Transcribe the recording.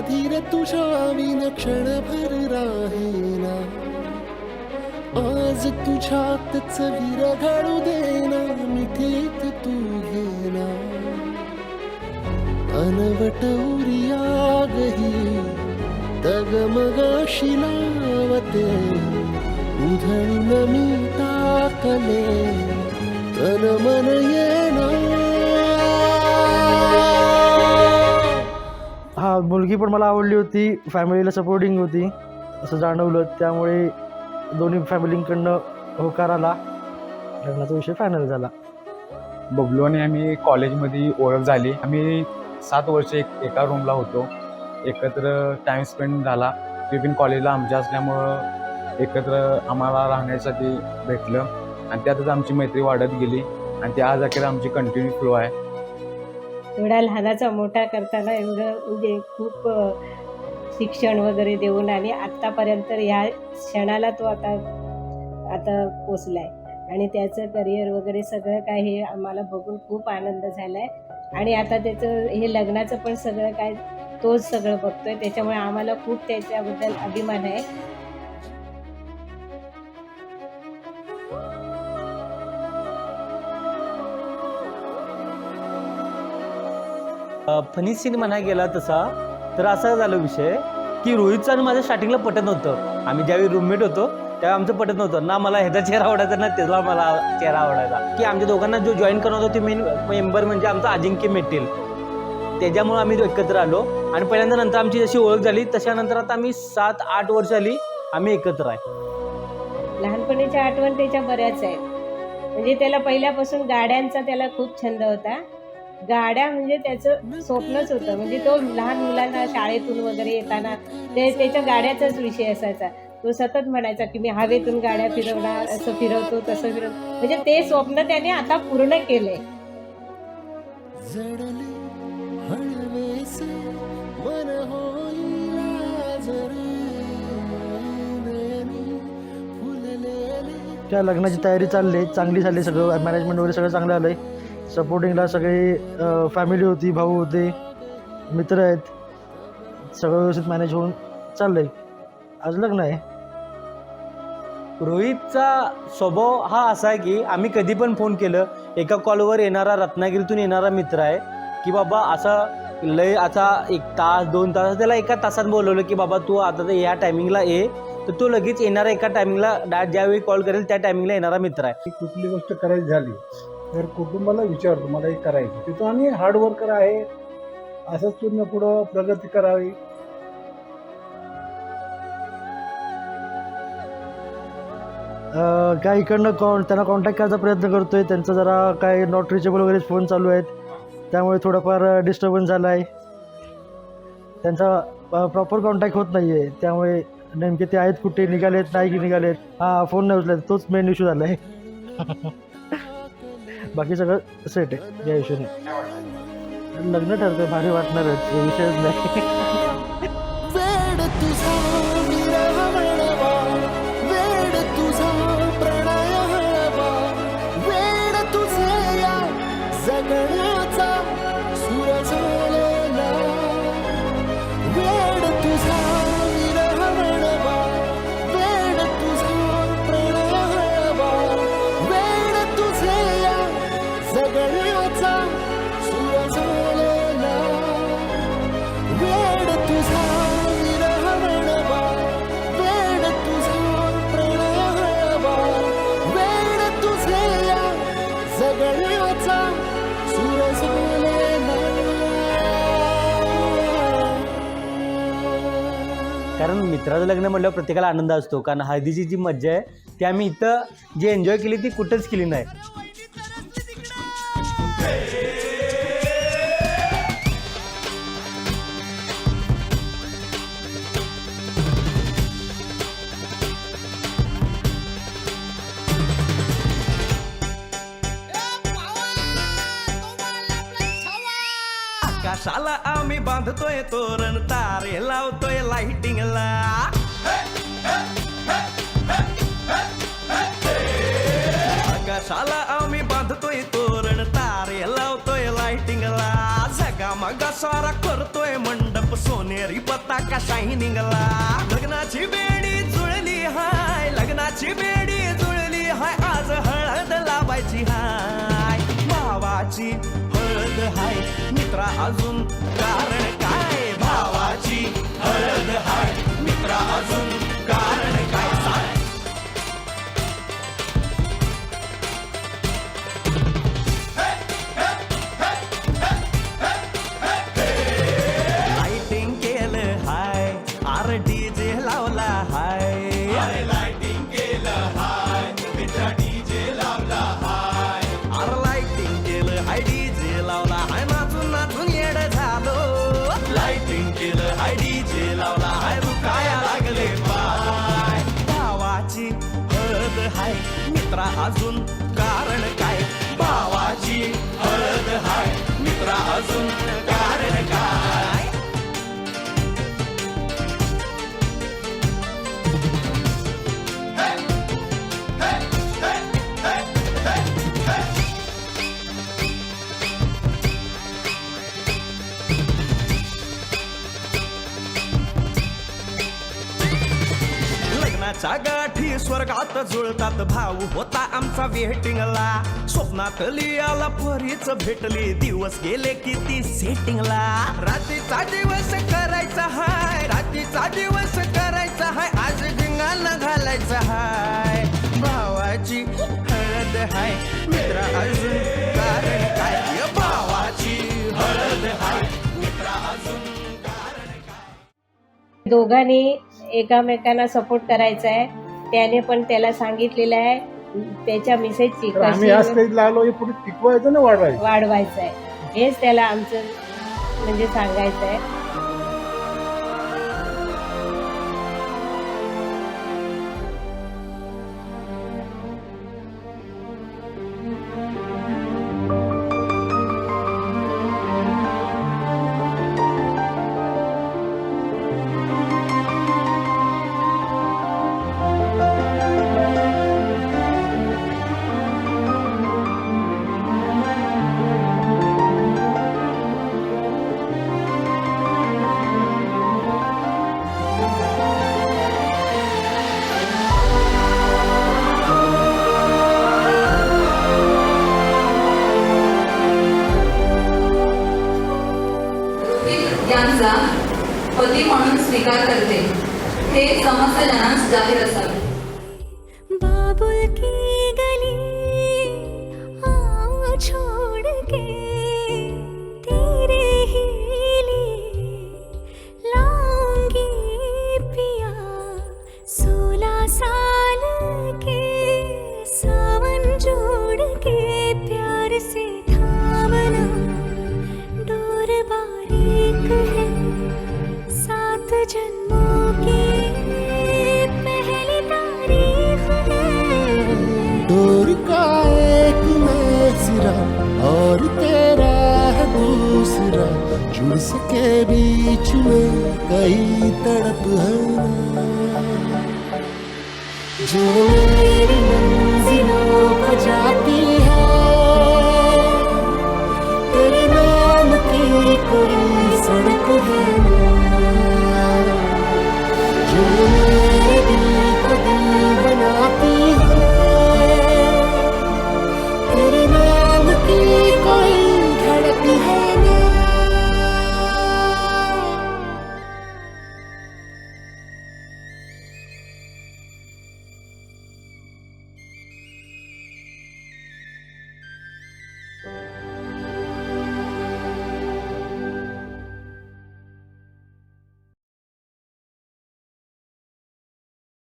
धीर तुझ्या विलक्षणभर राहेना, आज तुझ्यातच वीर घडू देना, मिठीत तू घेना अनवट उरियागही डगमगाशी लावते, उधळून मी टाकले तन मन येना. हा, मुलगी पण मला आवडली होती, फॅमिलीला सपोर्टिंग होती असं जाणवलं, त्यामुळे दोन्ही फॅमिलींकडनं होकार आला, लग्नाचा विषय फायनल झाला. बबलू आणि आम्ही कॉलेजमध्ये ओळख झाली. आम्ही 7 वर्ष एका रूमला होतो, एकत्र टाईम स्पेंड झाला. ते पण कॉलेजला आमच्या असल्यामुळं एकत्र आम्हाला राहण्यासाठी भेटलं आणि त्यातच आमची मैत्री वाढत गेली आणि ते आज अखेर आमची कंटिन्यू फ्लो आहे. एवढा लहानाचा मोठा करताना एवढं म्हणजे खूप शिक्षण वगैरे देऊन आणि आत्तापर्यंत ह्या क्षणाला तो आता पोचला आहे आणि त्याचं करिअर वगैरे सगळं काय हे आम्हाला बघून खूप आनंद झाला आहे. आणि आता त्याचं हे लग्नाचं पण सगळं काय तोच सगळं बघतोय, त्याच्यामुळे आम्हाला खूप त्याच्याबद्दल अभिमान आहे. फनी सीन म्हणायला गेला तसा तर असा झाला विषय की रोहितचं आणि माझं स्टार्टिंगला पटत नव्हतं. आम्ही ज्यावेळी रूममेट होतो त्यावेळी आमचं पटत नव्हतं, ना मला ह्याचा चेहरा आवडायचा ना त्याला मला चेहरा आवडायचा. की आमच्या दोघांना जो जॉईन करणार होता ते मेन मेंबर म्हणजे आमचा अजिंक्य मेटेल, त्याच्यामुळे आम्ही म्हणजे आलो आणि पहिल्यांदा नंतर आमची जशी ओळख झाली तशानंतर आता आम्ही 7-8 वर्ष आली आम्ही एकत्र आहे. लहानपणीच्या आठवण त्याच्या बऱ्याच आहेत. म्हणजे त्याला पहिल्यापासून गाड्यांचा त्याला खूप छंद होता. गाड्या म्हणजे त्याचं स्वप्नच होतं. म्हणजे तो लहान मुलांना शाळेतून वगैरे येताना त्याच्या गाड्याचाच विषय असायचा. तो सतत म्हणायचा की मी हवेतून गाड्या फिरवणार, असं फिरवतो तसं फिरवतो. म्हणजे ते स्वप्न त्याने आता पूर्ण केलंय. जडले हळवेसे मन होईल आजरी, नयनी फुललेले. त्या लग्नाची तयारी चालली, चांगली झाली, सगळं मॅनेजमेंट वगैरे सगळं चांगलं आलं आहे. सपोर्टिंगला सगळी फॅमिली होती, भाऊ होते, मित्र आहेत, सगळं व्यवस्थित मॅनेज होऊन चाललं आहे. आज लग्न आहे. रोहितचा स्वभाव हा असा आहे की आम्ही कधी पण फोन केलं, एका कॉलवर येणारा रत्नागिरीतून येणारा मित्र आहे की बाबा असं लय आता 1 तास 2 तास, त्याला एका तासात बोलवलं की बाबा तू आता या टायमिंगला ये, तर तो लगेच येणारा एका टायमिंगला ज्यावेळी कॉल करेल त्या टायमिंगला येणारा मित्र आहे. कुठली गोष्ट करायची झाली तर कुटुंबाला विचारतो मला हे करायचं, तिथं आणि हार्डवर्कर आहे, असंच पूर्ण पुढं प्रगती करावी. काय इकडनं त्यांना कॉन्टॅक्ट करायचा प्रयत्न करतोय, त्यांचं जरा काय नॉट रिचेबल वगैरे फोन चालू आहेत, त्यामुळे थोडाफार डिस्टर्बन्स झाला आहे. त्यांचा प्रॉपर कॉन्टॅक्ट होत नाही आहे, त्यामुळे नेमके ते आहेत कुठे, निघालेत नाही की निघालेत, फोन नाही उचलत, तोच मेन इश्यू झाला आहे. बाकी सगळं सेट आहे या इश्यूने. लग्न ठरतंय, भारी वाटणारच, विषयच नाही. वेड तुझा विरह हळवा, वेड तुझा प्रणय हळवा, वेड तुझे या जगण्याचा सूर झालेला, वेड तुझा विरह हळवा, वेड तुझा प्रणय हळवा, वेड तुझे या जगण्याचा सूर झालेला, वेड तुझा विरह हळवा, वेड तुझा प्रणय हळवा, वेड तुझे या जगण्याचा सूर झालेला. कारण मित्राचं लग्न म्हटल्यावर प्रत्येकाला आनंद असतो, कारण हळदीची जी मज्जा आहे ती आम्ही इथं जी एन्जॉय केली ती कुठंच केली नाही. आकाशाला आम्ही बांधतोय तोरण, तारे लावतोय लाइटिंगला. आकाशाला आम्ही बांधतोय तोरण, तारे लावतोय लाइटिंगला. जगा मगा सारा करतोय मंडप मंडप सोनेरी पताका शायनिंगला. लग्नाची बेडी जुळली हाय, लग्नाची बेडी जुळली हाय, आज हळद लावायची हाय. भावाची हळद हाय, मित्रा अजून कारण काय? भावाची हळद हाय, मित्रा अजून कारण काय? सांग. लाइटिंग केलं हाय, आर डीजे लावला हाय. लाइटिंग केलं हाय, मित्रा डीजे लावला हाय. आर लाइटिंग केलं हाय, डीजे लावला हाय, नाचून नाचून येड झालो. लाइटिंग केलं हाय, डीजे लावला हाय, रुकाया लागले पाय. भावाची हळद हाय, मित्रा अजून कारण काय? भावाची हळद हाय, मित्रा अजून कारण काय? लग्नाच्या गाठी स्वर्गात जुळतात, भाऊ होता आमचा वेटिंगला. स्वप्नात लियाला परीच भेटली, दिवस गेले किती सेटिंगला. रात्रीचा दिवस करायचा हाय, रात्रीचा दिवस करायचा हाय, आज धिंगाणा घालायचा हाय. भावाची हळद हाय, मित्रा अजून कारण काय? भावाची हळद हाय, मित्रा अजून कारण काय? दोघांनी एकामेकांना सपोर्ट करायचा आहे. त्याने पण त्याला सांगितलेलं आहे त्याच्या मिसेसची तर आम्ही या स्टेजला आलो, हे पुढे टिकवायचं ना वाढवायचं. वाढवायचं आहे, हेच त्याला आमचं म्हणजे सांगायचं आहे. यांचा पती म्हणून स्वीकार करते, हे समस्त जनांस जाहीर असावे. बाबुल की गली आओ छोड़ के तेरे ही लिए लाऊंगी पिया 16 साल के सावन जोड़ के प्यार से थामना डोर बारीक है 7 जन्मों की पहली तारीख है. डोर का एक मैं सिरा और तेरा है दूसरा, जुड़ सके बीच में कई तड़प है ना. जो मेरी मंजिलों को जाती है, तेरे नाम की कोई सड़क है.